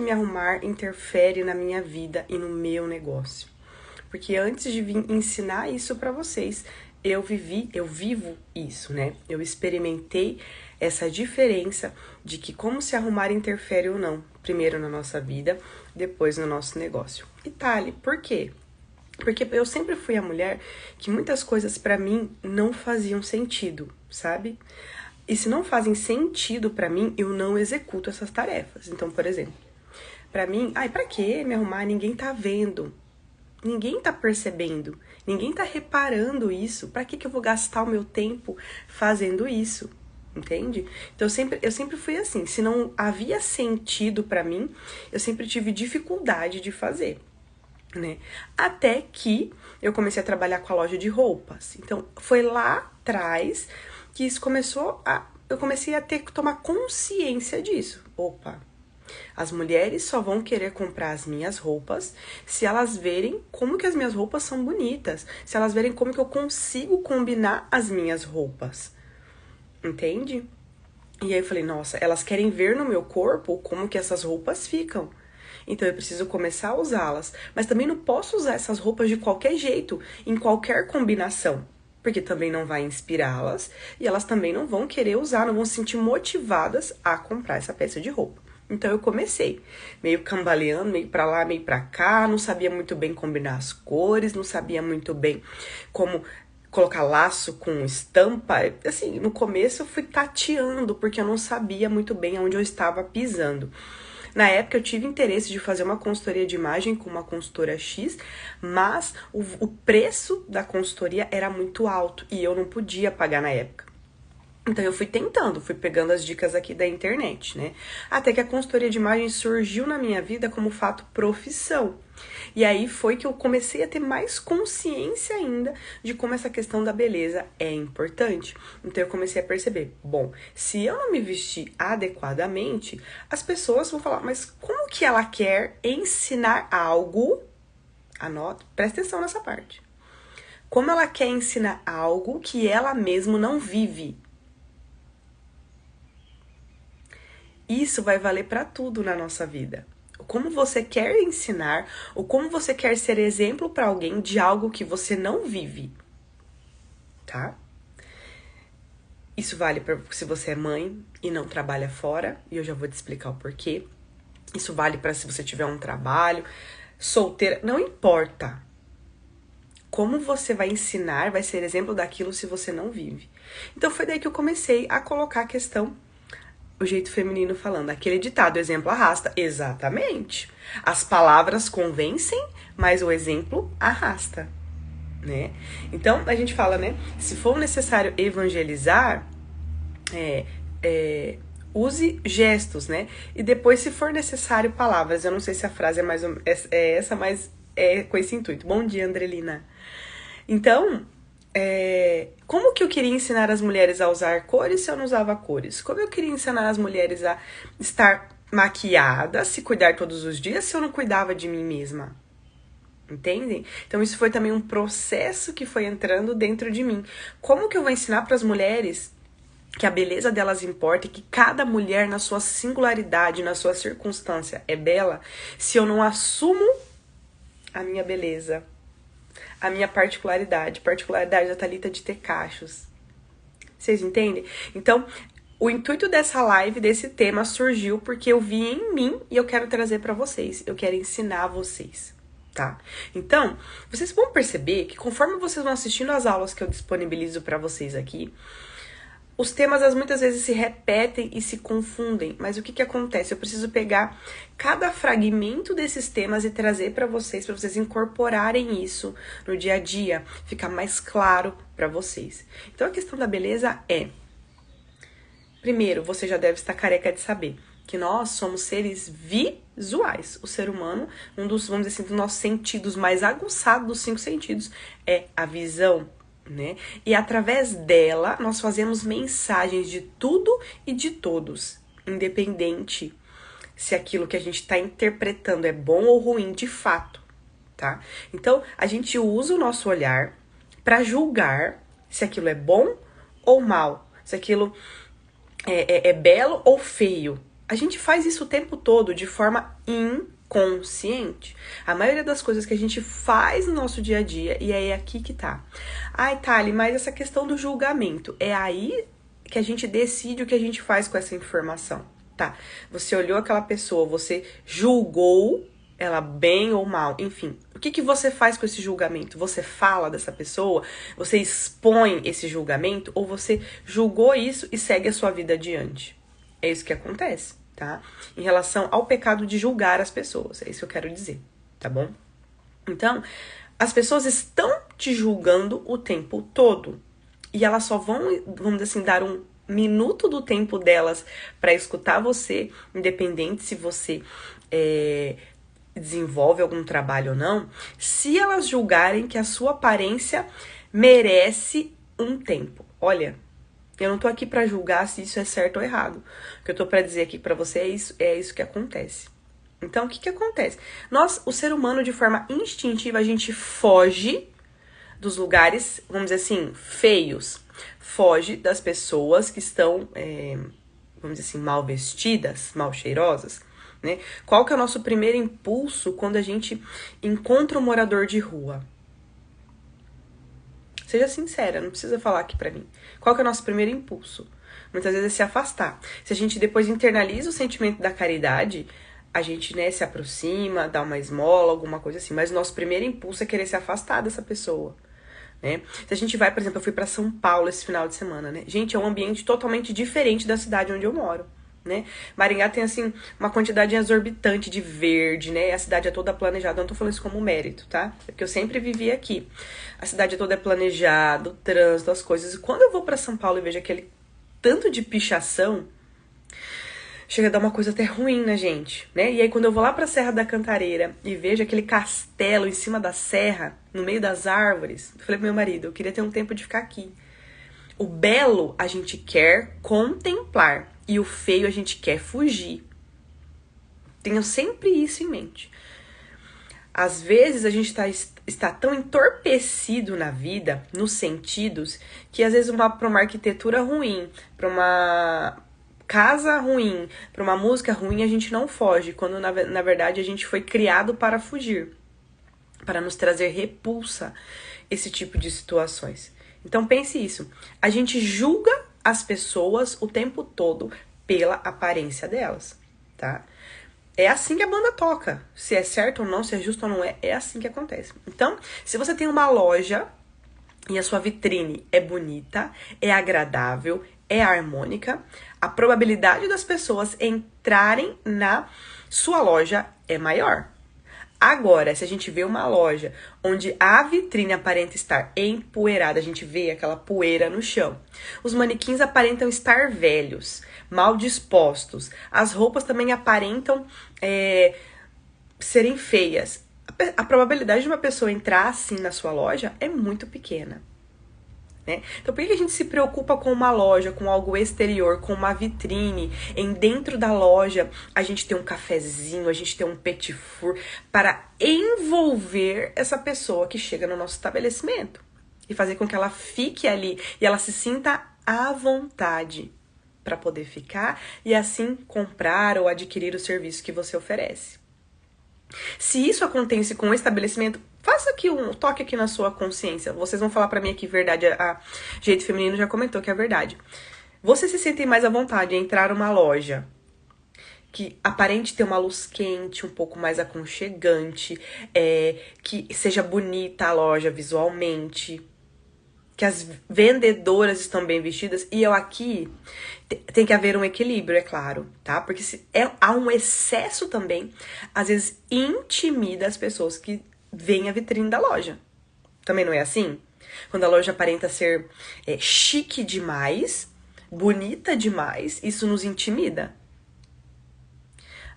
me arrumar interfere na minha vida e no meu negócio. Porque antes de vir ensinar isso pra vocês, eu vivo isso, né? Eu experimentei essa diferença de que como se arrumar interfere ou não. Primeiro na nossa vida, depois no nosso negócio. E Thali, por quê? Porque eu sempre fui a mulher que muitas coisas pra mim não faziam sentido, sabe? E se não fazem sentido pra mim, eu não executo essas tarefas. Então, por exemplo, pra mim, pra que me arrumar? Ninguém tá vendo. Ninguém tá percebendo. Ninguém tá reparando isso. Pra que eu vou gastar o meu tempo fazendo isso? Entende? Então eu sempre fui assim. Se não havia sentido pra mim, eu sempre tive dificuldade de fazer, né? Até que eu comecei a trabalhar com a loja de roupas. Então, foi lá atrás que isso eu comecei a ter que tomar consciência disso. Opa, as mulheres só vão querer comprar as minhas roupas se elas verem como que as minhas roupas são bonitas, se elas verem como que eu consigo combinar as minhas roupas. Entende? E aí eu falei, nossa, elas querem ver no meu corpo como que essas roupas ficam. Então eu preciso começar a usá-las. Mas também não posso usar essas roupas de qualquer jeito, em qualquer combinação. Porque também não vai inspirá-las e elas também não vão querer usar, não vão se sentir motivadas a comprar essa peça de roupa. Então eu comecei, meio cambaleando, meio pra lá, meio pra cá, não sabia muito bem combinar as cores, não sabia muito bem como colocar laço com estampa. Assim, no começo eu fui tateando, porque eu não sabia muito bem onde eu estava pisando. Na época eu tive interesse de fazer uma consultoria de imagem com uma consultora X, mas o preço da consultoria era muito alto e eu não podia pagar na época. Então eu fui tentando, fui pegando as dicas aqui da internet, né? Até que a consultoria de imagem surgiu na minha vida como fato profissão. E aí foi que eu comecei a ter mais consciência ainda de como essa questão da beleza é importante. Então eu comecei a perceber, bom, se eu não me vestir adequadamente, as pessoas vão falar, mas como que ela quer ensinar algo? Anota, presta atenção nessa parte. Como ela quer ensinar algo que ela mesma não vive? Isso vai valer para tudo na nossa vida. Como você quer ensinar ou como você quer ser exemplo para alguém de algo que você não vive, tá? Isso vale para se você é mãe e não trabalha fora, e eu já vou te explicar o porquê. Isso vale para se você tiver um trabalho, solteira, não importa. Como você vai ensinar, vai ser exemplo daquilo se você não vive. Então foi daí que eu comecei a colocar a questão, o jeito feminino falando, aquele ditado, exemplo arrasta. Exatamente. As palavras convencem, mas o exemplo arrasta, né? Então, a gente fala, né? Se for necessário evangelizar, use gestos, né? E depois, se for necessário, palavras. Eu não sei se a frase é essa, mas é com esse intuito. Bom dia, Andrelina. Então, como que eu queria ensinar as mulheres a usar cores se eu não usava cores? Como eu queria ensinar as mulheres a estar maquiadas, se cuidar todos os dias, se eu não cuidava de mim mesma? Entendem? Então isso foi também um processo que foi entrando dentro de mim. Como que eu vou ensinar para as mulheres que a beleza delas importa e que cada mulher na sua singularidade, na sua circunstância é bela, se eu não assumo a minha beleza? A minha particularidade da Thalita de ter cachos. Vocês entendem? Então, o intuito dessa live, desse tema, surgiu porque eu vi em mim e eu quero trazer pra vocês. Eu quero ensinar vocês, tá? Então, vocês vão perceber que conforme vocês vão assistindo as aulas que eu disponibilizo pra vocês aqui, os temas muitas vezes se repetem e se confundem, mas o que acontece? Eu preciso pegar cada fragmento desses temas e trazer para vocês incorporarem isso no dia a dia, ficar mais claro para vocês. Então a questão da beleza primeiro, você já deve estar careca de saber que nós somos seres visuais. O ser humano, um dos, vamos dizer assim, dos nossos sentidos mais aguçados dos 5 sentidos é a visão, né? E através dela, nós fazemos mensagens de tudo e de todos, independente se aquilo que a gente está interpretando é bom ou ruim de fato, tá? Então, a gente usa o nosso olhar para julgar se aquilo é bom ou mal, se aquilo é belo ou feio. A gente faz isso o tempo todo de forma inconsciente. A maioria das coisas que a gente faz no nosso dia a dia, e é aqui que tá. Ai, Thali, mas essa questão do julgamento, é aí que a gente decide o que a gente faz com essa informação, tá? Você olhou aquela pessoa, você julgou ela bem ou mal, enfim. O que você faz com esse julgamento? Você fala dessa pessoa? Você expõe esse julgamento? Ou você julgou isso e segue a sua vida adiante? É isso que acontece, tá? Em relação ao pecado de julgar as pessoas, é isso que eu quero dizer, tá bom? Então, as pessoas estão te julgando o tempo todo. E elas só vão, vamos dizer assim, dar um minuto do tempo delas para escutar você, independente se você desenvolve algum trabalho ou não, se elas julgarem que a sua aparência merece um tempo. Olha, eu não tô aqui para julgar se isso é certo ou errado. O que eu tô para dizer aqui para você é isso que acontece. Então, o que acontece? Nós, o ser humano, de forma instintiva, a gente foge dos lugares, vamos dizer assim, feios. Foge das pessoas que estão, vamos dizer assim, mal vestidas, mal cheirosas, né? Qual que é o nosso primeiro impulso quando a gente encontra um morador de rua? Seja sincera, não precisa falar aqui pra mim. Qual que é o nosso primeiro impulso? Muitas vezes é se afastar. Se a gente depois internaliza o sentimento da caridade, a gente, né, se aproxima, dá uma esmola, alguma coisa assim. Mas o nosso primeiro impulso é querer se afastar dessa pessoa, né? Se a gente vai, por exemplo, eu fui pra São Paulo esse final de semana, né? Gente, é um ambiente totalmente diferente da cidade onde eu moro, né? Maringá tem, assim, uma quantidade exorbitante de verde, né? A cidade é toda planejada. Eu não tô falando isso como mérito, tá? É porque eu sempre vivi aqui. A cidade toda é planejada, o trânsito, as coisas. E quando eu vou pra São Paulo e vejo aquele tanto de pichação, chega a dar uma coisa até ruim na gente, né? E aí quando eu vou lá pra Serra da Cantareira e vejo aquele castelo em cima da serra, no meio das árvores, eu falei pro meu marido, eu queria ter um tempo de ficar aqui. O belo a gente quer contemplar e o feio a gente quer fugir. Tenham sempre isso em mente. Às vezes a gente está tão entorpecido na vida, nos sentidos, que às vezes para uma arquitetura ruim, para uma casa ruim, para uma música ruim, a gente não foge, quando na verdade a gente foi criado para fugir, para nos trazer repulsa, esse tipo de situações. Então pense isso, a gente julga as pessoas o tempo todo pela aparência delas, tá? É assim que a banda toca. Se é certo ou não, se é justo ou não é, é assim que acontece. Então, se você tem uma loja e a sua vitrine é bonita, é agradável, é harmônica, a probabilidade das pessoas entrarem na sua loja é maior. Agora, se a gente vê uma loja onde a vitrine aparenta estar empoeirada, a gente vê aquela poeira no chão. Os manequins aparentam estar velhos, mal dispostos. As roupas também aparentam serem feias. A probabilidade de uma pessoa entrar assim na sua loja é muito pequena, né? Então por que a gente se preocupa com uma loja, com algo exterior, com uma vitrine? Dentro da loja a gente tem um cafezinho, a gente tem um petit four para envolver essa pessoa que chega no nosso estabelecimento e fazer com que ela fique ali e ela se sinta à vontade para poder ficar e assim comprar ou adquirir o serviço que você oferece. Se isso acontece com o estabelecimento, faça aqui um toque aqui na sua consciência. Vocês vão falar pra mim aqui verdade. A Jeito Feminino já comentou que é verdade. Vocês se sentem mais à vontade em entrar numa loja que aparente ter uma luz quente, um pouco mais aconchegante, que seja bonita a loja visualmente, que as vendedoras estão bem vestidas, e eu aqui tem que haver um equilíbrio, é claro, tá? Porque há um excesso também, às vezes intimida as pessoas que veem a vitrine da loja. Também não é assim? Quando a loja aparenta ser chique demais, bonita demais, isso nos intimida.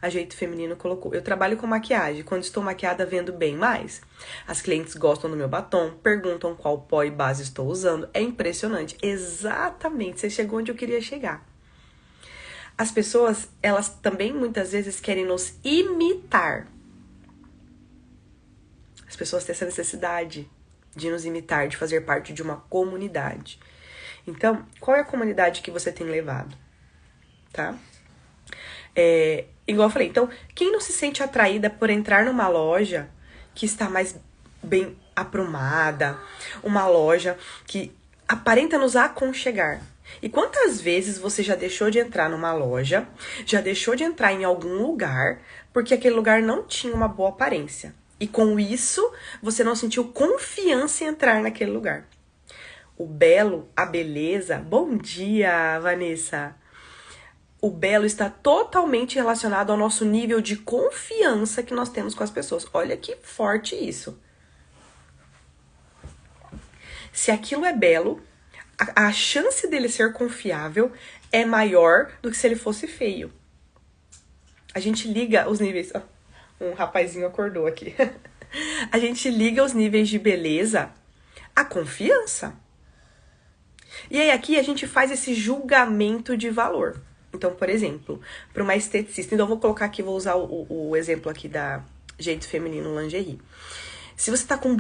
A Jeito Feminino colocou: eu trabalho com maquiagem, quando estou maquiada vendo bem mais. As clientes gostam do meu batom, perguntam qual pó e base estou usando. É impressionante. Exatamente, você chegou onde eu queria chegar. As pessoas, elas também muitas vezes querem nos imitar. As pessoas têm essa necessidade de nos imitar, de fazer parte de uma comunidade. Então, qual é a comunidade que você tem levado? Tá? Igual eu falei, então, quem não se sente atraída por entrar numa loja que está mais bem aprumada, uma loja que aparenta nos aconchegar? E quantas vezes você já deixou de entrar numa loja, já deixou de entrar em algum lugar, porque aquele lugar não tinha uma boa aparência? E com isso, você não sentiu confiança em entrar naquele lugar. O belo, a beleza... Bom dia, Vanessa! O belo está totalmente relacionado ao nosso nível de confiança que nós temos com as pessoas. Olha que forte isso. Se aquilo é belo, a chance dele ser confiável é maior do que se ele fosse feio. A gente liga os níveis... Um rapazinho acordou aqui. A gente liga os níveis de beleza à confiança. E aí aqui a gente faz esse julgamento de valor. Então, por exemplo, para uma esteticista... Então, eu vou colocar aqui, vou usar o exemplo aqui da Jeito Feminino Lingerie. Se você tá com um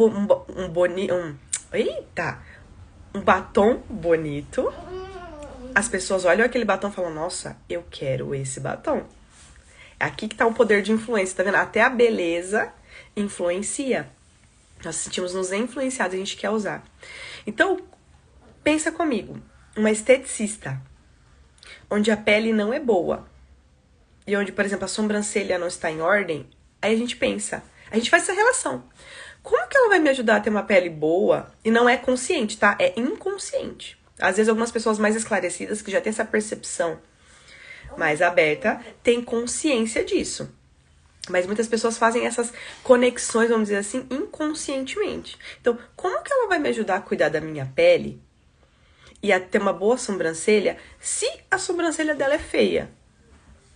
batom bonito, as pessoas olham aquele batom e falam, nossa, eu quero esse batom. Aqui que tá o poder de influência, tá vendo? Até a beleza influencia. Nós sentimos nos influenciados, a gente quer usar. Então, pensa comigo, uma esteticista, onde a pele não é boa, e onde, por exemplo, a sobrancelha não está em ordem, aí a gente pensa, a gente faz essa relação. Como que ela vai me ajudar a ter uma pele boa? E não é consciente, tá? É inconsciente. Às vezes algumas pessoas mais esclarecidas, que já têm essa percepção mais aberta, têm consciência disso. Mas muitas pessoas fazem essas conexões, vamos dizer assim, inconscientemente. Então, como que ela vai me ajudar a cuidar da minha pele e a ter uma boa sobrancelha se a sobrancelha dela é feia?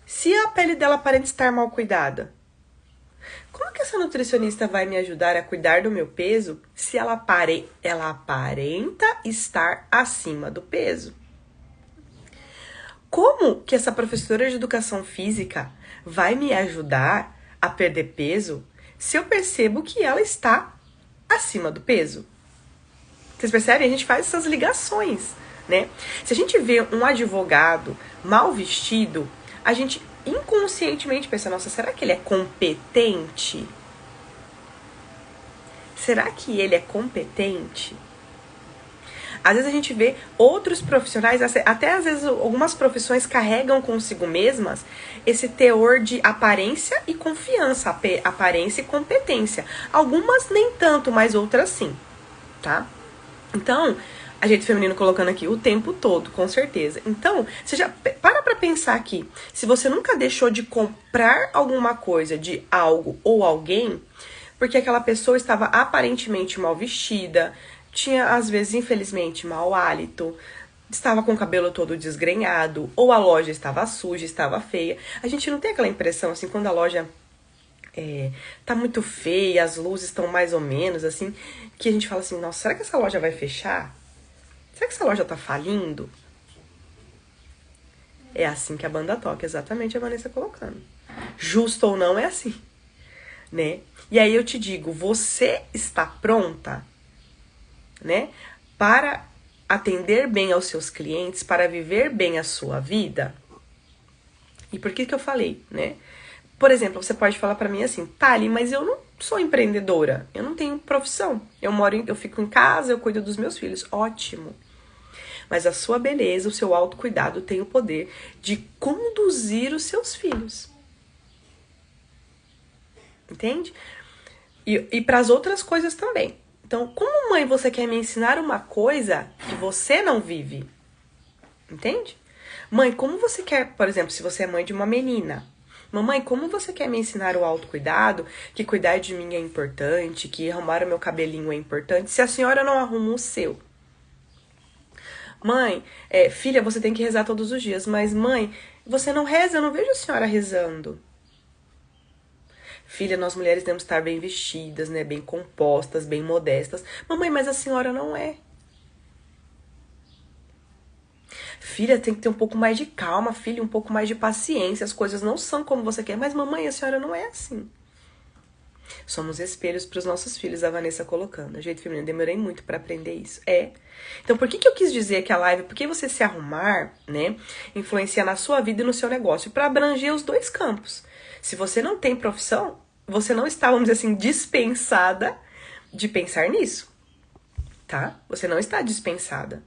Se a pele dela aparenta estar mal cuidada? Como que essa nutricionista vai me ajudar a cuidar do meu peso se ela aparenta estar acima do peso? Como que essa professora de educação física vai me ajudar a perder peso se eu percebo que ela está acima do peso? Vocês percebem? A gente faz essas ligações, né? Se a gente vê um advogado mal vestido, a gente inconscientemente pensa, nossa, será que ele é competente? Será que ele é competente? Às vezes a gente vê outros profissionais, até às vezes algumas profissões carregam consigo mesmas esse teor de aparência e confiança, aparência e competência. Algumas nem tanto, mas outras sim, tá? Então, a Jeito Feminino colocando aqui o tempo todo, com certeza. Então, você já para pra pensar aqui. Se você nunca deixou de comprar alguma coisa de algo ou alguém, porque aquela pessoa estava aparentemente mal vestida, tinha, às vezes, infelizmente, mau hálito, estava com o cabelo todo desgrenhado, ou a loja estava suja, estava feia. A gente não tem aquela impressão, assim, quando a loja tá muito feia, as luzes estão mais ou menos, assim, que a gente fala assim, nossa, será que essa loja vai fechar? Será que essa loja tá falindo? É assim que a banda toca, exatamente a Vanessa colocando. Justo ou não, é assim, né? E aí eu te digo, você está pronta, né, para atender bem aos seus clientes, para viver bem a sua vida? E por que eu falei, né? Por exemplo, você pode falar pra mim assim, Thali, mas eu não sou empreendedora, eu não tenho profissão, eu fico em casa, eu cuido dos meus filhos. Ótimo. Mas a sua beleza, o seu autocuidado tem o poder de conduzir os seus filhos. Entende? E para as outras coisas também. Então, como mãe, você quer me ensinar uma coisa que você não vive? Entende? Mãe, como você quer, por exemplo, se você é mãe de uma menina, mamãe, como você quer me ensinar o autocuidado, que cuidar de mim é importante, que arrumar o meu cabelinho é importante, se a senhora não arruma o seu? Mãe, filha, você tem que rezar todos os dias, mas mãe, você não reza, eu não vejo a senhora rezando. Filha, nós mulheres temos que estar bem vestidas, né, bem compostas, bem modestas. Mamãe, mas a senhora não é. Filha, tem que ter um pouco mais de calma, filha, um pouco mais de paciência. As coisas não são como você quer. Mas mamãe, a senhora não é assim. Somos espelhos para os nossos filhos, a Vanessa colocando. Jeito feminino, demorei muito para aprender isso. Então, por que eu quis dizer que a live, por que você se arrumar, né, influencia na sua vida e no seu negócio? Para abranger os dois campos. Se você não tem profissão, você não está, vamos dizer assim, dispensada de pensar nisso, tá? Você não está dispensada.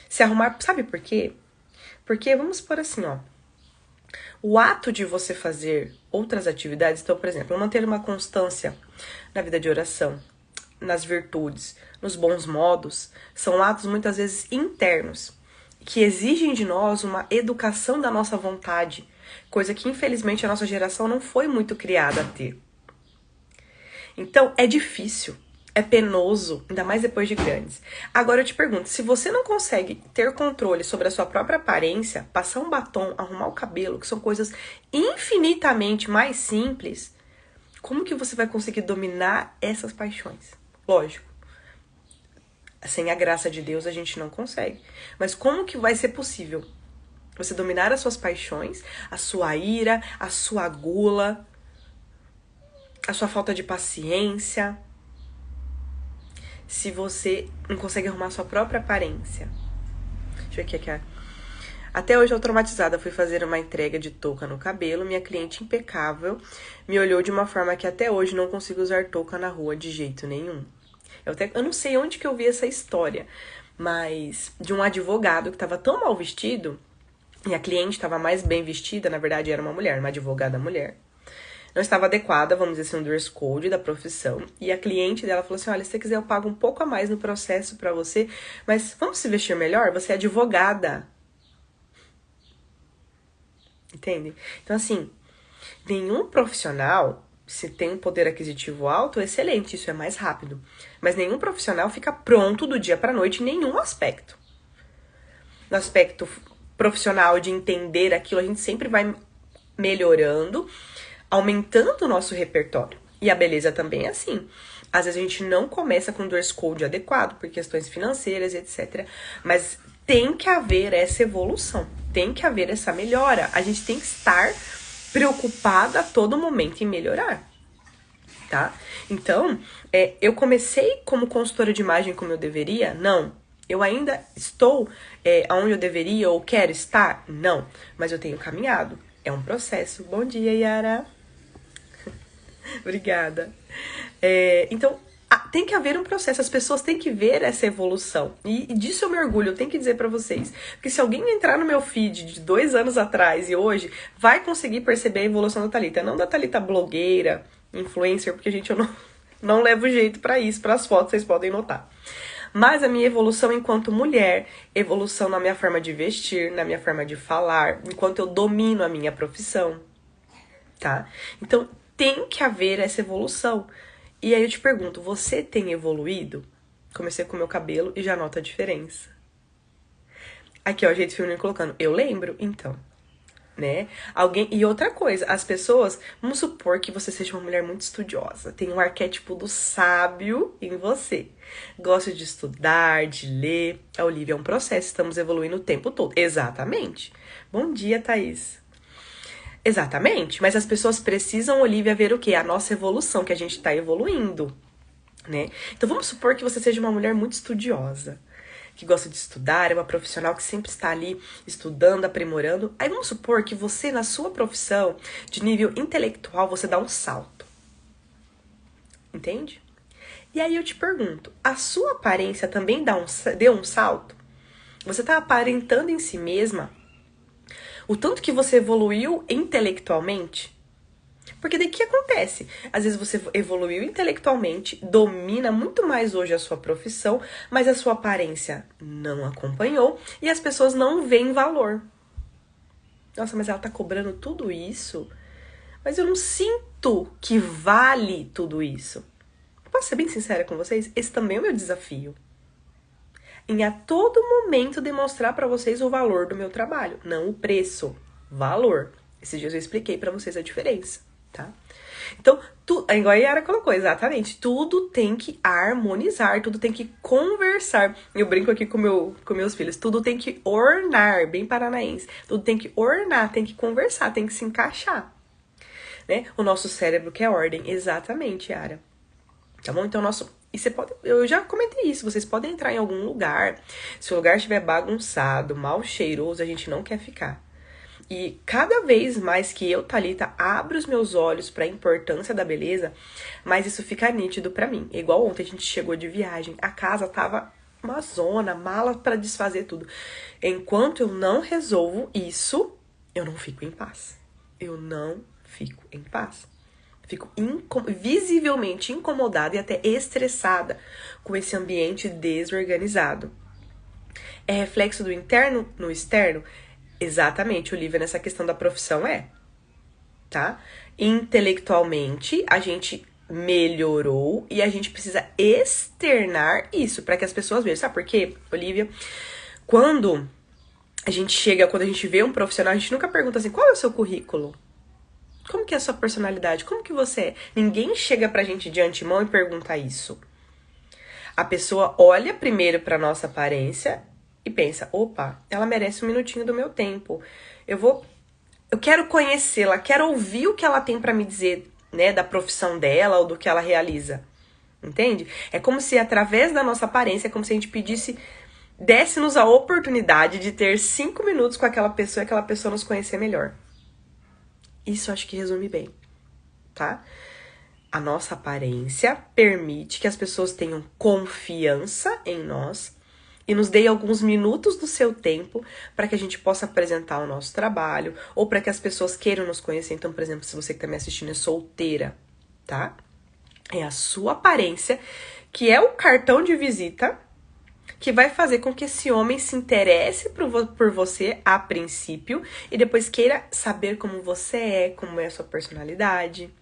Se arrumar, sabe por quê? Porque, vamos supor assim, ó, o ato de você fazer outras atividades, então, por exemplo, manter uma constância na vida de oração, nas virtudes, nos bons modos, são atos muitas vezes internos, que exigem de nós uma educação da nossa vontade, coisa que infelizmente a nossa geração não foi muito criada a ter. Então, é difícil. É penoso, ainda mais depois de grandes. Agora eu te pergunto, se você não consegue ter controle sobre a sua própria aparência, passar um batom, arrumar o cabelo, que são coisas infinitamente mais simples, como que você vai conseguir dominar essas paixões? Lógico, sem a graça de Deus a gente não consegue. Mas como que vai ser possível você dominar as suas paixões, a sua ira, a sua gula, a sua falta de paciência, se você não consegue arrumar a sua própria aparência? Deixa eu ver aqui. Até hoje eu traumatizada, fui fazer uma entrega de touca no cabelo, minha cliente impecável me olhou de uma forma que até hoje não consigo usar touca na rua de jeito nenhum. Eu não sei onde que eu vi essa história, mas de um advogado que estava tão mal vestido, e a cliente estava mais bem vestida, na verdade era uma mulher, uma advogada mulher. Não estava adequada, vamos dizer assim, um dress code da profissão. E a cliente dela falou assim, olha, se você quiser eu pago um pouco a mais no processo pra você, mas vamos se vestir melhor? Você é advogada. Entende? Então, assim, nenhum profissional, se tem um poder aquisitivo alto, excelente, isso é mais rápido. Mas nenhum profissional fica pronto do dia pra noite em nenhum aspecto. No aspecto profissional de entender aquilo, a gente sempre vai melhorando, aumentando o nosso repertório. E a beleza também é assim. Às vezes a gente não começa com um dress code adequado, por questões financeiras, etc. Mas tem que haver essa evolução, tem que haver essa melhora. A gente tem que estar preocupada a todo momento em melhorar, tá? Então, eu comecei como consultora de imagem como eu deveria? Não. Eu ainda estou onde eu deveria ou quero estar? Não. Mas eu tenho caminhado. É um processo. Bom dia, Yara. Obrigada. Então, tem que haver um processo. As pessoas têm que ver essa evolução. E disso eu me orgulho, eu tenho que dizer pra vocês. Porque se alguém entrar no meu feed de 2 anos atrás e hoje, vai conseguir perceber a evolução da Thalita. Não da Thalita blogueira, influencer, porque, gente, eu não levo jeito pra isso. Pras fotos, vocês podem notar. Mas a minha evolução enquanto mulher, evolução na minha forma de vestir, na minha forma de falar, enquanto eu domino a minha profissão, tá? Então, tem que haver essa evolução. E aí eu te pergunto, você tem evoluído? Comecei com o meu cabelo e já nota a diferença. Aqui, ó, jeito feminino colocando. Eu lembro, então, né? E outra coisa, as pessoas, vamos supor que você seja uma mulher muito estudiosa, tem um arquétipo do sábio em você. Gosta de estudar, de ler. A Olivia é um processo, estamos evoluindo o tempo todo. Exatamente. Bom dia, Thaís. Exatamente, mas as pessoas precisam, Olivia, ver o quê? A nossa evolução, que a gente tá evoluindo, né? Então vamos supor que você seja uma mulher muito estudiosa, que gosta de estudar, é uma profissional que sempre está ali estudando, aprimorando. Aí vamos supor que você, na sua profissão, de nível intelectual, você dá um salto. Entende? E aí eu te pergunto, a sua aparência também deu um salto? Você tá aparentando em si mesma o tanto que você evoluiu intelectualmente? Porque daí o que acontece? Às vezes você evoluiu intelectualmente, domina muito mais hoje a sua profissão, mas a sua aparência não acompanhou e as pessoas não veem valor. Nossa, mas ela tá cobrando tudo isso? Mas eu não sinto que vale tudo isso. Posso ser bem sincera com vocês? Esse também é o meu desafio. Em a todo momento demonstrar pra vocês o valor do meu trabalho. Não o preço, valor. Esses dias eu expliquei pra vocês a diferença, tá? Então, igual a Yara colocou, exatamente. Tudo tem que harmonizar, tudo tem que conversar. Eu brinco aqui com meus filhos. Tudo tem que ornar, bem paranaense. Tudo tem que ornar, tem que conversar, tem que se encaixar. né? O nosso cérebro quer ordem. Exatamente, Yara. Tá bom? Então, e você pode, eu já comentei isso, vocês podem entrar em algum lugar, se o lugar estiver bagunçado, mal cheiroso, a gente não quer ficar. E cada vez mais que eu, Thalita, abro os meus olhos para a importância da beleza, mais isso fica nítido para mim. Igual ontem a gente chegou de viagem, a casa tava uma zona, mala para desfazer tudo. Enquanto eu não resolvo isso, eu não fico em paz. Eu não fico em paz. Fico visivelmente incomodada e até estressada com esse ambiente desorganizado. É reflexo do interno no externo? Exatamente, Olivia, nessa questão da profissão tá? Intelectualmente, a gente melhorou e a gente precisa externar isso para que as pessoas vejam. Sabe por quê, Olivia? Quando a gente vê um profissional, a gente nunca pergunta assim, qual é o seu currículo? Como que é a sua personalidade? Como que você é? Ninguém chega pra gente de antemão e pergunta isso. A pessoa olha primeiro pra nossa aparência e pensa, opa, ela merece um minutinho do meu tempo. Eu quero conhecê-la, quero ouvir o que ela tem pra me dizer, né, da profissão dela ou do que ela realiza. Entende? É como se através da nossa aparência, é como se a gente desse-nos a oportunidade de ter 5 minutos com aquela pessoa e aquela pessoa nos conhecer melhor. Isso acho que resume bem, tá? A nossa aparência permite que as pessoas tenham confiança em nós e nos deem alguns minutos do seu tempo para que a gente possa apresentar o nosso trabalho ou para que as pessoas queiram nos conhecer. Então, por exemplo, se você que tá me assistindo é solteira, tá? É a sua aparência que é o cartão de visita que vai fazer com que esse homem se interesse por você a princípio e depois queira saber como você é, como é a sua personalidade,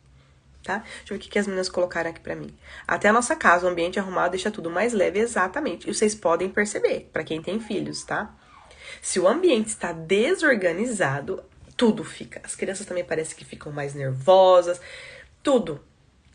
tá? Deixa eu ver o que as meninas colocaram aqui pra mim. Até a nossa casa, o ambiente arrumado deixa tudo mais leve, exatamente. E vocês podem perceber, pra quem tem filhos, tá? Se o ambiente está desorganizado, tudo fica. As crianças também parecem que ficam mais nervosas, tudo.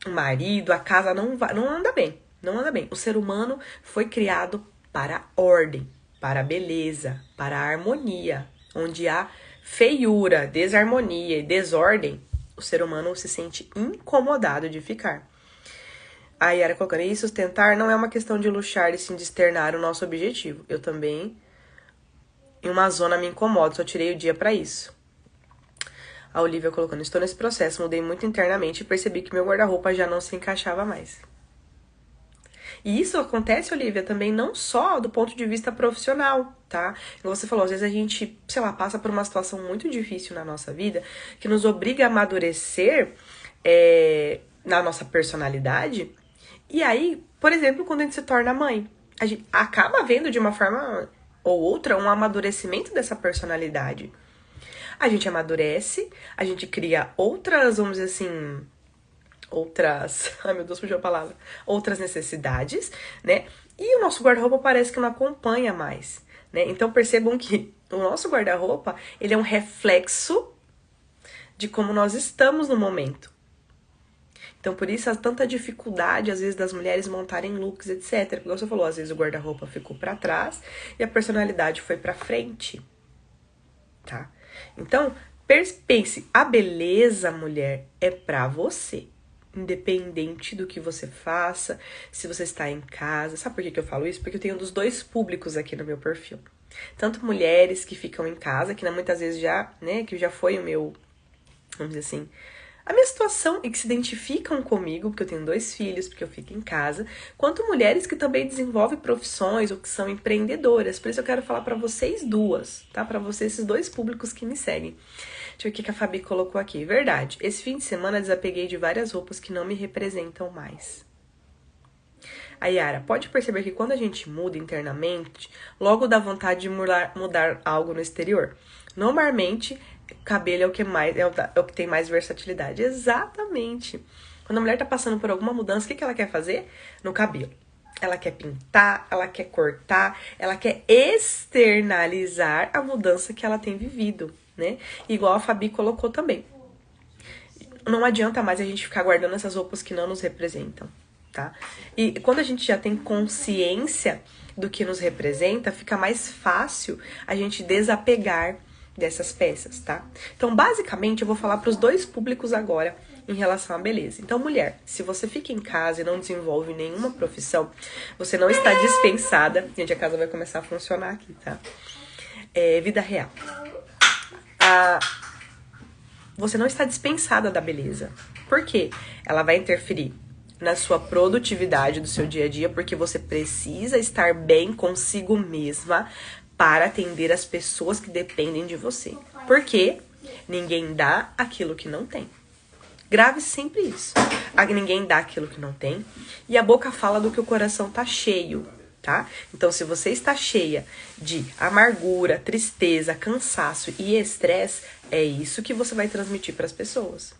O marido, a casa não anda bem, não anda bem. O ser humano foi criado para a ordem, para a beleza, para a harmonia. Onde há feiura, desarmonia e desordem, o ser humano se sente incomodado de ficar. A Yara colocando, e sustentar não é uma questão de luxar e sim de externar o nosso objetivo. Eu também, em uma zona, me incomodo, só tirei o dia para isso. A Olivia colocando, estou nesse processo, mudei muito internamente e percebi que meu guarda-roupa já não se encaixava mais. E isso acontece, Olivia, também não só do ponto de vista profissional, tá? Como você falou, às vezes a gente, sei lá, passa por uma situação muito difícil na nossa vida que nos obriga a amadurecer na nossa personalidade. E aí, por exemplo, quando a gente se torna mãe, a gente acaba vendo de uma forma ou outra um amadurecimento dessa personalidade. A gente amadurece, a gente cria outras, vamos dizer assim, ai meu Deus, fugiu a palavra, outras necessidades, né? E o nosso guarda-roupa parece que não acompanha mais, né? Então percebam que o nosso guarda-roupa, ele é um reflexo de como nós estamos no momento. Então por isso há tanta dificuldade, às vezes, das mulheres montarem looks, etc. Como você falou, às vezes o guarda-roupa ficou pra trás e a personalidade foi pra frente, tá? Então, pense, a beleza, mulher, é pra você. Independente do que você faça, se você está em casa. Sabe por que eu falo isso? Porque eu tenho dos dois públicos aqui no meu perfil. Tanto mulheres que ficam em casa, que muitas vezes já, né, que já foi o meu, vamos dizer assim, a minha situação e que se identificam comigo, porque eu tenho 2 filhos, porque eu fico em casa, quanto mulheres que também desenvolvem profissões ou que são empreendedoras. Por isso eu quero falar pra vocês duas, tá? Pra vocês, esses 2 públicos que me seguem. Deixa eu ver o que a Fabi colocou aqui. Verdade, esse fim de semana desapeguei de várias roupas que não me representam mais. A Yara, pode perceber que quando a gente muda internamente, logo dá vontade de mudar algo no exterior. Normalmente, cabelo é o que é o que tem mais versatilidade. Exatamente. Quando a mulher tá passando por alguma mudança, o que ela quer fazer? No cabelo. Ela quer pintar, ela quer cortar, ela quer externalizar a mudança que ela tem vivido, né? Igual a Fabi colocou também. Não adianta mais a gente ficar guardando essas roupas que não nos representam, tá? E quando a gente já tem consciência do que nos representa, fica mais fácil a gente desapegar dessas peças, tá? Então, basicamente, eu vou falar para os dois públicos agora em relação à beleza. Então, mulher, se você fica em casa e não desenvolve nenhuma profissão, você não está dispensada. Gente, a casa vai começar a funcionar aqui, tá? Vida real. Você não está dispensada da beleza. Por quê? Ela vai interferir na sua produtividade do seu dia a dia, porque você precisa estar bem consigo mesma para atender as pessoas que dependem de você. Porque ninguém dá aquilo que não tem. Grave sempre isso. Ninguém dá aquilo que não tem. E a boca fala do que o coração tá cheio, tá? Então, se você está cheia de amargura, tristeza, cansaço e estresse, é isso que você vai transmitir para as pessoas.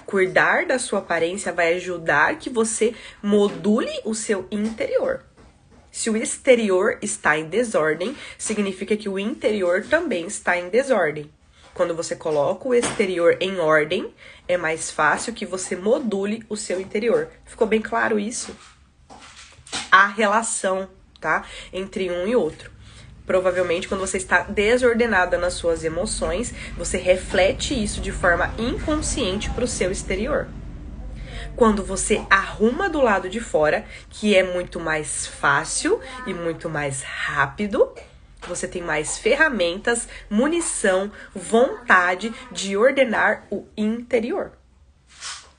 Cuidar da sua aparência vai ajudar que você module o seu interior. Se o exterior está em desordem, significa que o interior também está em desordem. Quando você coloca o exterior em ordem, é mais fácil que você module o seu interior. Ficou bem claro isso? A relação, tá? Entre um e outro. Provavelmente, quando você está desordenada nas suas emoções, você reflete isso de forma inconsciente para o seu exterior. Quando você arruma do lado de fora, que é muito mais fácil e muito mais rápido, você tem mais ferramentas, munição, vontade de ordenar o interior.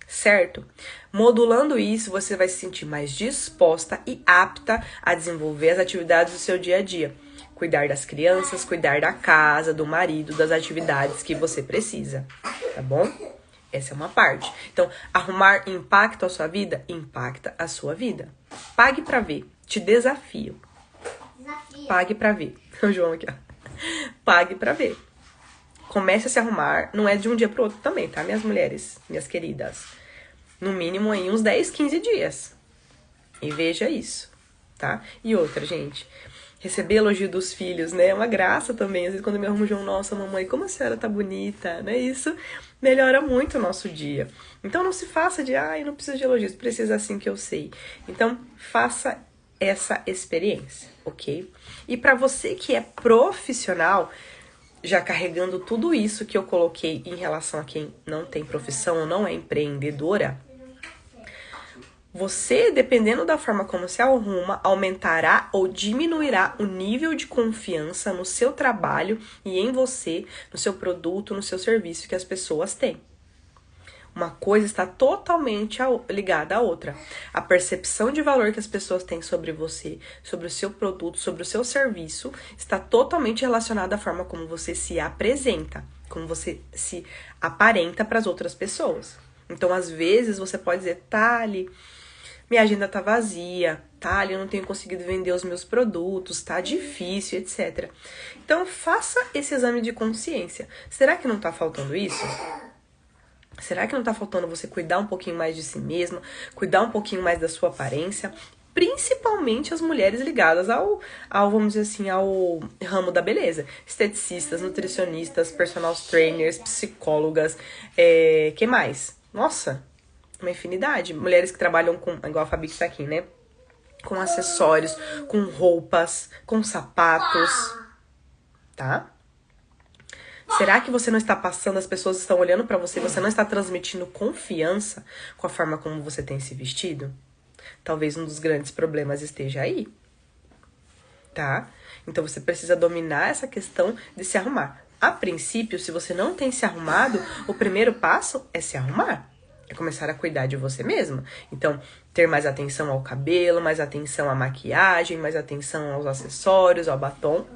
Certo? Modulando isso, você vai se sentir mais disposta e apta a desenvolver as atividades do seu dia a dia. Cuidar das crianças, cuidar da casa, do marido, das atividades que você precisa. Tá bom? Essa é uma parte. Então, arrumar impacta a sua vida? Impacta a sua vida. Pague pra ver. Te desafio. Pague pra ver. O João aqui, ó. Pague pra ver. Comece a se arrumar. Não é de um dia pro outro também, tá, minhas mulheres? Minhas queridas. No mínimo aí uns 10, 15 dias. E veja isso, tá? E outra, gente. Receber elogio dos filhos, né? É uma graça também. Às vezes quando eu me arrumo, João, nossa, mamãe, como a senhora tá bonita, né? Isso melhora muito o nosso dia. Então não se faça de, eu não preciso de elogios, precisa assim que eu sei. Então faça essa experiência, ok? E para você que é profissional, já carregando tudo isso que eu coloquei em relação a quem não tem profissão ou não é empreendedora, você, dependendo da forma como se arruma, aumentará ou diminuirá o nível de confiança no seu trabalho e em você, no seu produto, no seu serviço que as pessoas têm. Uma coisa está totalmente ligada à outra. A percepção de valor que as pessoas têm sobre você, sobre o seu produto, sobre o seu serviço, está totalmente relacionada à forma como você se apresenta, como você se aparenta para as outras pessoas. Então, às vezes, você pode dizer, Thali, minha agenda tá vazia, Thali, eu não tenho conseguido vender os meus produtos, tá difícil, etc. Então, faça esse exame de consciência. Será que não tá faltando isso? Será que não tá faltando você cuidar um pouquinho mais de si mesma, cuidar um pouquinho mais da sua aparência? Principalmente as mulheres ligadas ao vamos dizer assim, ao ramo da beleza. Esteticistas, nutricionistas, personal trainers, psicólogas, que mais? Nossa, uma infinidade. Mulheres que trabalham com, igual a Fabi que tá aqui, né? Com acessórios, com roupas, com sapatos, tá? Será que você não está passando, as pessoas estão olhando pra você, você não está transmitindo confiança com a forma como você tem se vestido? Talvez um dos grandes problemas esteja aí, tá? Então você precisa dominar essa questão de se arrumar. A princípio, se você não tem se arrumado, o primeiro passo é se arrumar. É começar a cuidar de você mesma. Então, ter mais atenção ao cabelo, mais atenção à maquiagem, mais atenção aos acessórios, ao batom.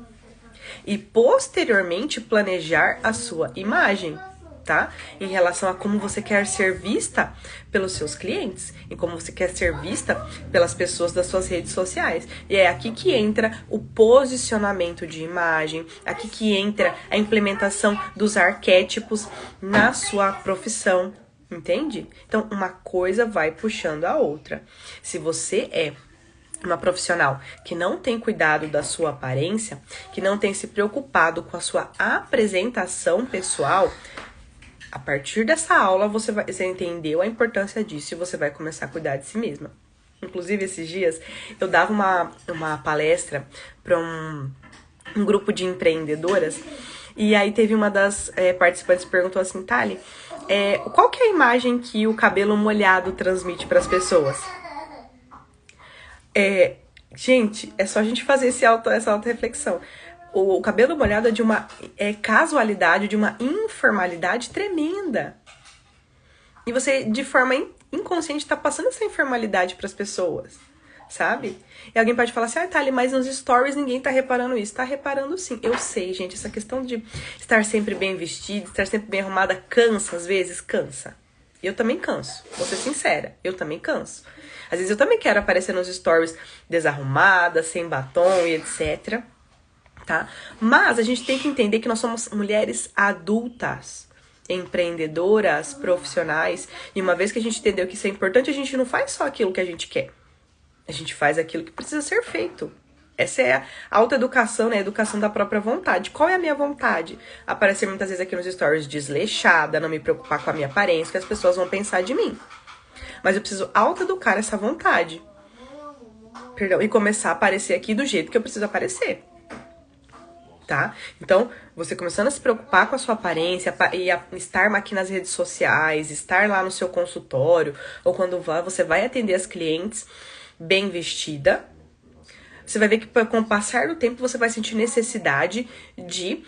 E posteriormente planejar a sua imagem, tá? Em relação a como você quer ser vista pelos seus clientes e como você quer ser vista pelas pessoas das suas redes sociais. E é aqui que entra o posicionamento de imagem, aqui que entra a implementação dos arquétipos na sua profissão, entende? Então, uma coisa vai puxando a outra. Se você é uma profissional que não tem cuidado da sua aparência, que não tem se preocupado com a sua apresentação pessoal, a partir dessa aula você entendeu a importância disso e você vai começar a cuidar de si mesma. Inclusive, esses dias, eu dava uma palestra para um grupo de empreendedoras E aí teve uma das participantes que perguntou assim, Thali, qual que é a imagem que o cabelo molhado transmite para as pessoas? Gente, é só a gente fazer essa auto-reflexão. O cabelo molhado é de uma casualidade, de uma informalidade tremenda. E você, de forma inconsciente, tá passando essa informalidade pras pessoas, sabe? E alguém pode falar assim, Thali, mas nos stories ninguém tá reparando isso. Tá reparando sim. Eu sei, gente, essa questão de estar sempre bem vestida, estar sempre bem arrumada, cansa às vezes, cansa. Eu também canso, vou ser sincera, eu também canso. Às vezes eu também quero aparecer nos stories desarrumada, sem batom e etc, tá? Mas a gente tem que entender que nós somos mulheres adultas, empreendedoras, profissionais, e uma vez que a gente entendeu que isso é importante, a gente não faz só aquilo que a gente quer. A gente faz aquilo que precisa ser feito. Essa é a autoeducação, né? A educação da própria vontade. Qual é a minha vontade? Aparecer muitas vezes aqui nos stories desleixada, não me preocupar com a minha aparência, que as pessoas vão pensar de mim. Mas eu preciso autoeducar essa vontade. Perdão, e começar a aparecer aqui do jeito que eu preciso aparecer. Tá? Então, você começando a se preocupar com a sua aparência e estar aqui nas redes sociais, estar lá no seu consultório, ou quando você vai atender as clientes bem vestida, você vai ver que com o passar do tempo você vai sentir necessidade de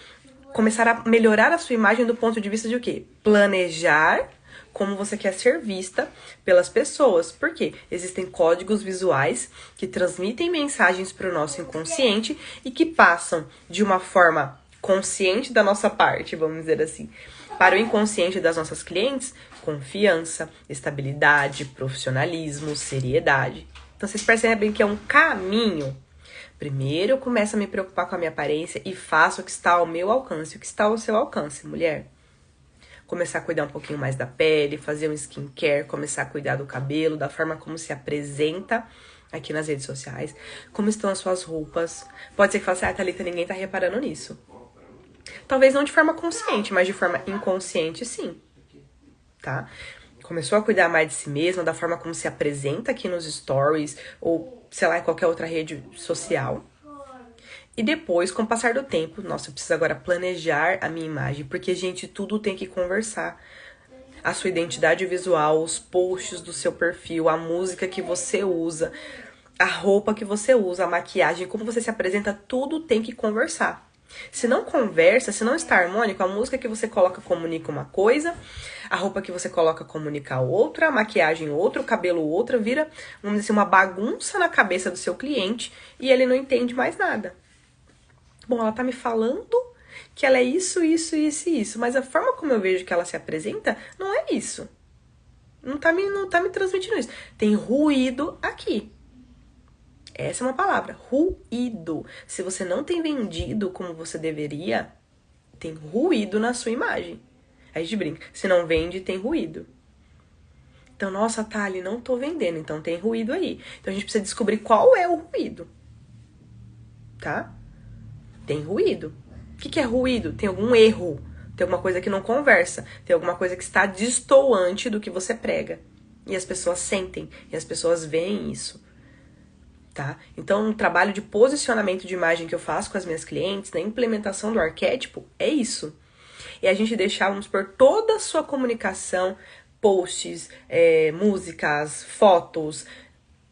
começar a melhorar a sua imagem do ponto de vista de o quê? Planejar como você quer ser vista pelas pessoas. Por quê? Existem códigos visuais que transmitem mensagens para o nosso inconsciente e que passam de uma forma consciente da nossa parte, vamos dizer assim, para o inconsciente das nossas clientes, confiança, estabilidade, profissionalismo, seriedade. Então vocês percebem que é um caminho. Primeiro eu começo a me preocupar com a minha aparência e faço o que está ao meu alcance. O que está ao seu alcance, mulher? Começar a cuidar um pouquinho mais da pele, fazer um skincare, começar a cuidar do cabelo, da forma como se apresenta aqui nas redes sociais, como estão as suas roupas. Pode ser que fale assim, Thalita, ninguém tá reparando nisso. Talvez não de forma consciente, mas de forma inconsciente, sim. Tá? Começou a cuidar mais de si mesma, da forma como se apresenta aqui nos stories, ou, sei lá, em qualquer outra rede social. E depois, com o passar do tempo, nossa, eu preciso agora planejar a minha imagem, porque, gente, tudo tem que conversar. A sua identidade visual, os posts do seu perfil, a música que você usa, a roupa que você usa, a maquiagem, como você se apresenta, tudo tem que conversar. Se não conversa, se não está harmônico, a música que você coloca comunica uma coisa, a roupa que você coloca comunica outra, a maquiagem outra, o cabelo outra, vira, vamos dizer assim, uma bagunça na cabeça do seu cliente e ele não entende mais nada. Bom, ela tá me falando que ela é isso, isso, isso e isso, mas a forma como eu vejo que ela se apresenta não é isso. Não tá me transmitindo isso. Tem ruído aqui. Essa é uma palavra, ruído. Se você não tem vendido como você deveria, tem ruído na sua imagem. Aí a gente brinca, se não vende, tem ruído. Então, nossa, Thali, não tô vendendo, então tem ruído aí. Então a gente precisa descobrir qual é o ruído. Tá? Tem ruído. O que é ruído? Tem algum erro. Tem alguma coisa que não conversa. Tem alguma coisa que está destoante do que você prega. E as pessoas sentem. E as pessoas veem isso. Tá? Então, um trabalho de posicionamento de imagem que eu faço com as minhas clientes, na implementação do arquétipo, é isso. E a gente deixar, vamos por toda a sua comunicação, posts, músicas, fotos,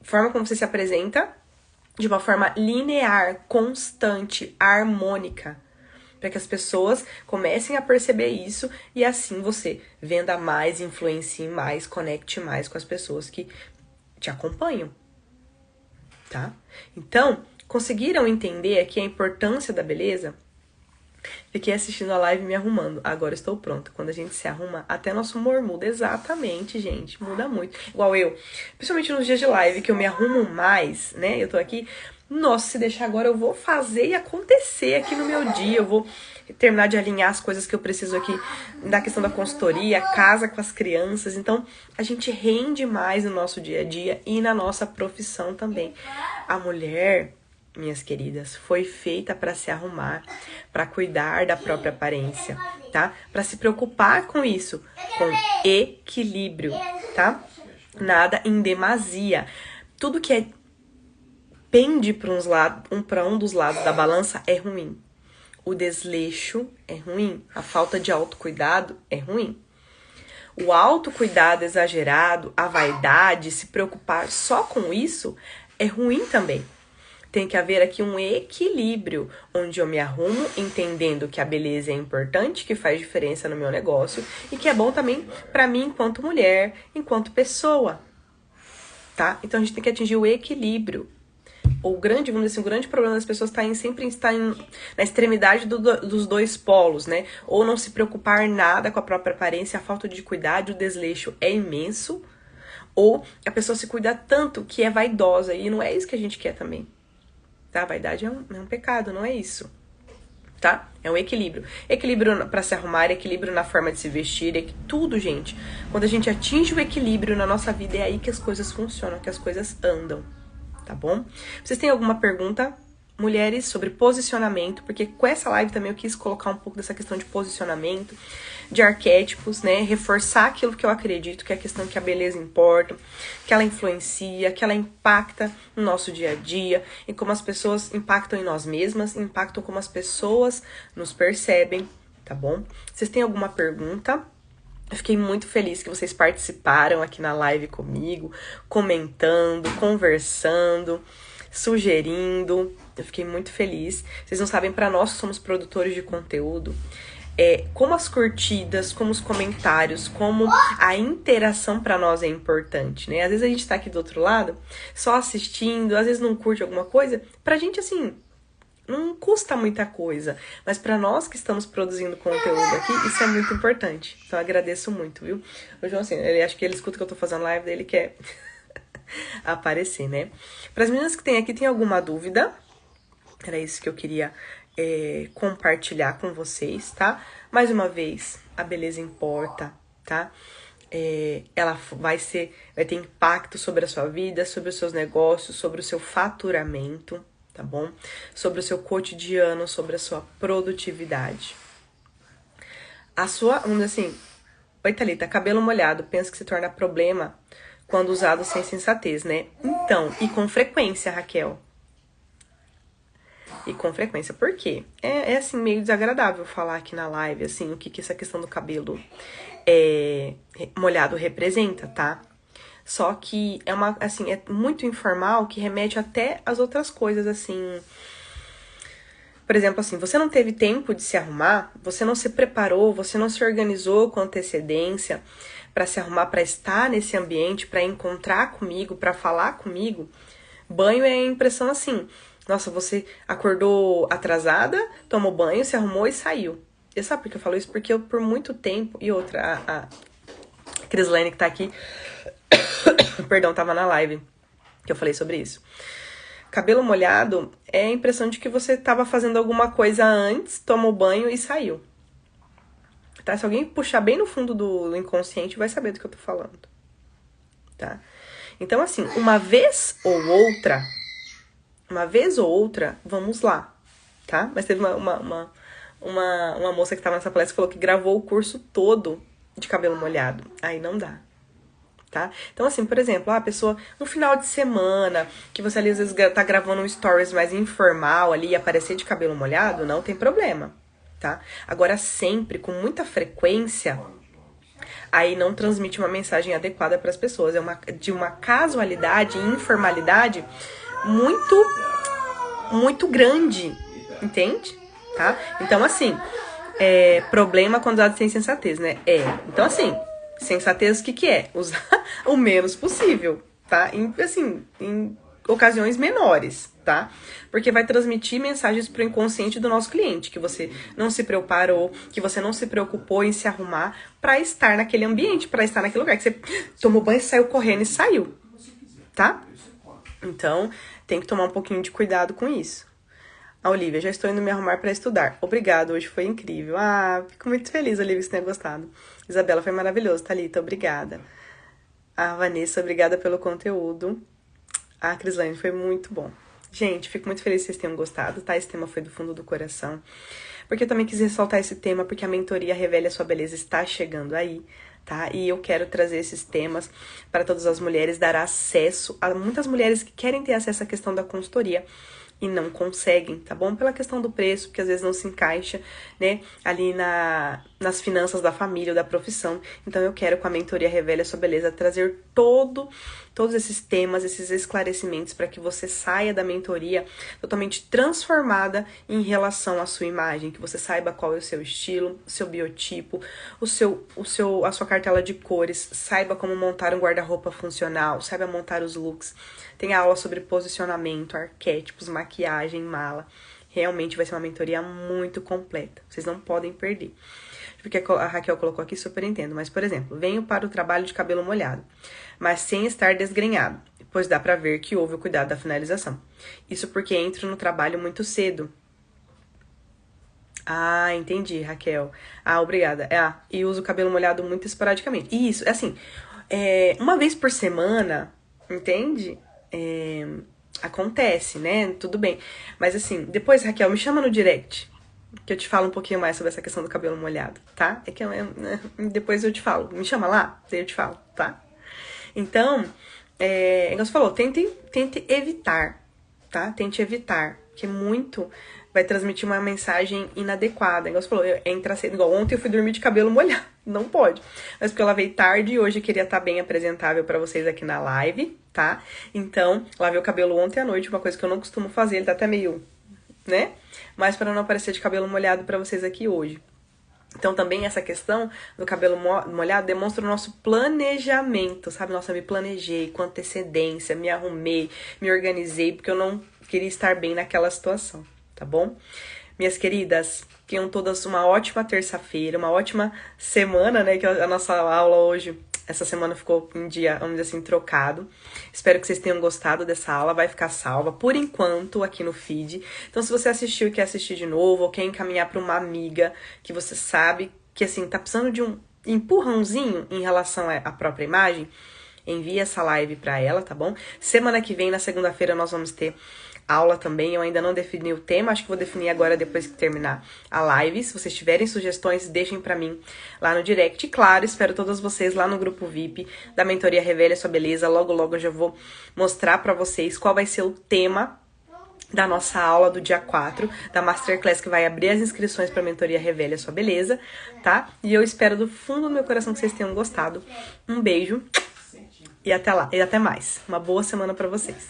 forma como você se apresenta, de uma forma linear, constante, harmônica, para que as pessoas comecem a perceber isso e assim você venda mais, influencie mais, conecte mais com as pessoas que te acompanham, tá? Então, conseguiram entender aqui a importância da beleza? Fiquei assistindo a live me arrumando. Agora estou pronta. Quando a gente se arruma, até nosso humor muda. Exatamente, gente. Muda muito. Igual eu. Principalmente nos dias de live, que eu me arrumo mais, né? Eu tô aqui. Nossa, se deixar agora, eu vou fazer e acontecer aqui no meu dia. Eu vou terminar de alinhar as coisas que eu preciso aqui da questão da consultoria, casa com as crianças. Então, a gente rende mais no nosso dia a dia e na nossa profissão também. A mulher, minhas queridas, foi feita para se arrumar, para cuidar da própria aparência, tá? Para se preocupar com isso, com equilíbrio, tá? Nada em demasia. Tudo que pende para um dos lados da balança é ruim. O desleixo é ruim. A falta de autocuidado é ruim. O autocuidado exagerado, a vaidade, se preocupar só com isso é ruim também. Tem que haver aqui um equilíbrio, onde eu me arrumo entendendo que a beleza é importante, que faz diferença no meu negócio e que é bom também para mim enquanto mulher, enquanto pessoa, tá? Então a gente tem que atingir o equilíbrio. O grande, vamos dizer assim, o grande problema das pessoas sempre está na extremidade dos dois polos, né? Ou não se preocupar nada com a própria aparência, a falta de cuidado, o desleixo é imenso, ou a pessoa se cuida tanto que é vaidosa, e não é isso que a gente quer também. Tá? A vaidade é um pecado, não é isso. Tá? É um equilíbrio. Equilíbrio para se arrumar, equilíbrio na forma de se vestir, tudo, gente. Quando a gente atinge o equilíbrio na nossa vida, é aí que as coisas funcionam, que as coisas andam. Tá bom? Vocês têm alguma pergunta, mulheres, sobre posicionamento? Porque com essa live também eu quis colocar um pouco dessa questão de posicionamento, de arquétipos, né? Reforçar aquilo que eu acredito, que é a questão que a beleza importa, que ela influencia, que ela impacta no nosso dia a dia, e como as pessoas impactam em nós mesmas, impactam como as pessoas nos percebem, tá bom? Vocês têm alguma pergunta? Eu fiquei muito feliz que vocês participaram aqui na live comigo, comentando, conversando, sugerindo. Eu fiquei muito feliz. Vocês não sabem, para nós que somos produtores de conteúdo, como as curtidas, como os comentários, como a interação para nós é importante, né? Às vezes a gente tá aqui do outro lado, só assistindo, às vezes não curte alguma coisa. Pra gente, assim, não custa muita coisa, mas para nós que estamos produzindo conteúdo aqui, isso é muito importante. Então eu agradeço muito, viu? O João, assim, ele acho que ele escuta que eu tô fazendo live, daí ele quer aparecer, né? Para as meninas que tem aqui, tem alguma dúvida? Era isso que eu queria compartilhar com vocês, tá? Mais uma vez, a beleza importa, tá? Ela vai ter impacto sobre a sua vida, sobre os seus negócios, sobre o seu faturamento, tá bom? Sobre o seu cotidiano, sobre a sua produtividade. Vamos dizer assim, oi Thalita, cabelo molhado, penso que se torna problema quando usado sem sensatez, né? Então, e com frequência, Raquel. E com frequência, por quê? Assim, meio desagradável falar aqui na live, assim, o que essa questão do cabelo molhado representa, tá? Só que é muito informal, que remete até às outras coisas, assim. Por exemplo, assim, você não teve tempo de se arrumar, você não se preparou, você não se organizou com antecedência para se arrumar, para estar nesse ambiente, para encontrar comigo, para falar comigo. Banho é a impressão assim, nossa, você acordou atrasada, tomou banho, se arrumou e saiu. E sabe por que eu falo isso? Porque eu, por muito tempo, e outra, a Crislane que tá aqui, perdão, tava na live que eu falei sobre isso. Cabelo molhado é a impressão de que você tava fazendo alguma coisa antes, tomou banho e saiu. Tá? Se alguém puxar bem no fundo do inconsciente, vai saber do que eu tô falando. Tá? Então, assim, uma vez ou outra, vamos lá, tá? Mas teve uma moça que tava nessa palestra que falou que gravou o curso todo de cabelo molhado. Aí não dá. Tá? Então, assim, por exemplo, a pessoa, um final de semana, que você ali às vezes tá gravando um stories mais informal ali e aparecer de cabelo molhado, não tem problema, tá? Agora, sempre, com muita frequência, aí não transmite uma mensagem adequada para as pessoas. É de uma casualidade e informalidade muito grande, entende? Tá? Então, assim, problema quando usado sem sensatez, né? Então, assim, sensatez, o que é? Usar o menos possível, tá? Em ocasiões menores, tá? Porque vai transmitir mensagens pro inconsciente do nosso cliente, que você não se preparou, que você não se preocupou em se arrumar pra estar naquele ambiente, pra estar naquele lugar, que você tomou banho, saiu correndo e saiu, tá? Então, tem que tomar um pouquinho de cuidado com isso. A Olivia, já estou indo me arrumar para estudar. Obrigada, hoje foi incrível. Fico muito feliz, Olivia, que você tenha gostado. Isabela, foi maravilhoso. Thalita, obrigada. A Vanessa, obrigada pelo conteúdo. A Crislane, foi muito bom. Gente, fico muito feliz que vocês tenham gostado, tá? Esse tema foi do fundo do coração. Porque eu também quis ressaltar esse tema, porque a mentoria Revele a Sua Beleza está chegando aí, tá? E eu quero trazer esses temas para todas as mulheres, dar acesso a muitas mulheres que querem ter acesso à questão da consultoria, e não conseguem, tá bom? Pela questão do preço, porque às vezes não se encaixa, né, ali nas finanças da família ou da profissão. Então eu quero, com a mentoria Revele a Sua Beleza, trazer todos esses temas, esses esclarecimentos para que você saia da mentoria totalmente transformada em relação à sua imagem, que você saiba qual é o seu estilo, o seu biotipo, a sua cartela de cores, saiba como montar um guarda-roupa funcional, saiba montar os looks. Tem aula sobre posicionamento, arquétipos, maquiagem, mala. Realmente vai ser uma mentoria muito completa. Vocês não podem perder. Porque a Raquel colocou aqui, super entendo. Mas, por exemplo, venho para o trabalho de cabelo molhado, mas sem estar desgrenhado, pois dá pra ver que houve o cuidado da finalização. Isso porque entro no trabalho muito cedo. Ah, entendi, Raquel. Ah, obrigada. E uso o cabelo molhado muito esporadicamente. Isso, é assim, uma vez por semana, entende? Acontece, né? Tudo bem. Mas assim, depois, Raquel, me chama no direct, que eu te falo um pouquinho mais sobre essa questão do cabelo molhado, tá? Depois eu te falo. Me chama lá, daí eu te falo, tá? Então, igual você falou, tente evitar, tá? Tente evitar, porque muito vai transmitir uma mensagem inadequada. Igual você falou, entra cedo, igual ontem eu fui dormir de cabelo molhado. Não pode. Mas porque eu lavei tarde e hoje eu queria estar bem apresentável pra vocês aqui na live, tá? Então, lavei o cabelo ontem à noite, uma coisa que eu não costumo fazer, ele tá até meio, né? Mas para não aparecer de cabelo molhado pra vocês aqui hoje. Então, também essa questão do cabelo molhado demonstra o nosso planejamento, sabe? Nossa, eu me planejei com antecedência, me arrumei, me organizei, porque eu não queria estar bem naquela situação, tá bom? Minhas queridas, tenham todas uma ótima terça-feira, uma ótima semana, né? Que a nossa aula hoje, essa semana ficou em dia, vamos dizer assim, trocado. Espero que vocês tenham gostado dessa aula, vai ficar salva, por enquanto, aqui no feed. Então, se você assistiu e quer assistir de novo, ou quer encaminhar para uma amiga que você sabe que, assim, tá precisando de um empurrãozinho em relação à própria imagem, envie essa live para ela, tá bom? Semana que vem, na segunda-feira, nós vamos ter aula também, eu ainda não defini o tema, acho que vou definir agora depois que terminar a live. Se vocês tiverem sugestões, deixem pra mim lá no direct. E claro, espero todos vocês lá no grupo VIP da Mentoria Revele a Sua Beleza. Logo, logo eu já vou mostrar pra vocês qual vai ser o tema da nossa aula do dia 4, da Masterclass, que vai abrir as inscrições pra Mentoria Revele a Sua Beleza, tá? E eu espero do fundo do meu coração que vocês tenham gostado. Um beijo e até lá, e até mais. Uma boa semana pra vocês.